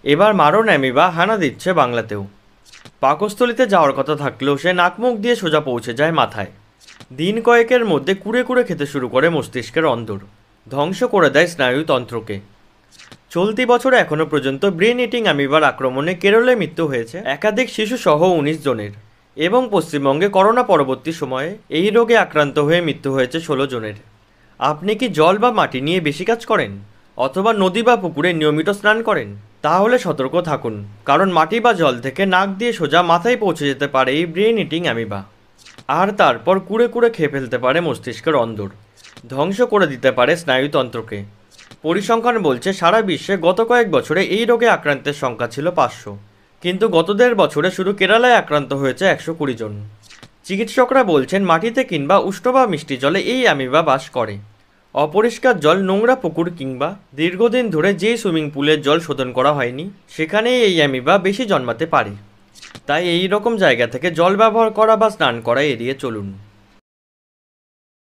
এবার মারণ অ্যামিবা হানা দিচ্ছে বাংলাতেও। পাকস্থলিতে যাওয়ার কথা থাকলেও সে নাকমুখ দিয়ে সোজা পৌঁছে যায় মাথায়। দিন কয়েকের মধ্যে কুড়ে কুড়ে খেতে শুরু করে মস্তিষ্কের অন্দর, ধ্বংস করে দেয় স্নায়ুতন্ত্রকে। চলতি বছরে এখনও পর্যন্ত ব্রেন ইটিং অ্যামিবার আক্রমণে কেরলে মৃত্যু হয়েছে একাধিক শিশু সহ ১৯ জনের, এবং পশ্চিমবঙ্গে করোনা পরবর্তী সময়ে এই রোগে আক্রান্ত হয়ে মৃত্যু হয়েছে ১৬ জনের। আপনি কি জল বা মাটি নিয়ে বেশি কাজ করেন, অথবা নদী বা পুকুরে নিয়মিত স্নান করেন? তাহলে সতর্ক থাকুন, কারণ মাটি বা জল থেকে নাক দিয়ে সোজা মাথায় পৌঁছে যেতে পারে এই ব্রেন ইটিং অ্যামিবা, আর তারপর কুড়ে কুড়ে খেয়ে ফেলতে পারে মস্তিষ্কের অন্দর, ধ্বংস করে দিতে পারে স্নায়ুতন্ত্রকে। পরিসংখ্যান বলছে সারা বিশ্বে গত কয়েক বছরে এই রোগে আক্রান্তের সংখ্যা ছিল ৫০০, কিন্তু গত ১.৫ বছরে শুধু কেরালায় আক্রান্ত হয়েছে ১২০ জন। চিকিৎসকরা বলছেন মাটিতে কিংবা উষ্ণ বা মিষ্টি জলে এই অ্যামিবা বাস করে। অপরিষ্কার জল, নোংরা পুকুর কিংবা দীর্ঘদিন ধরে যেই সুইমিং পুলের জল শোধন করা হয়নি সেখানেই এই অ্যামিবা বেশি জন্মাতে পারে। তাই এই রকম জায়গা থেকে জল ব্যবহার করা বা স্নান করা এড়িয়ে চলুন।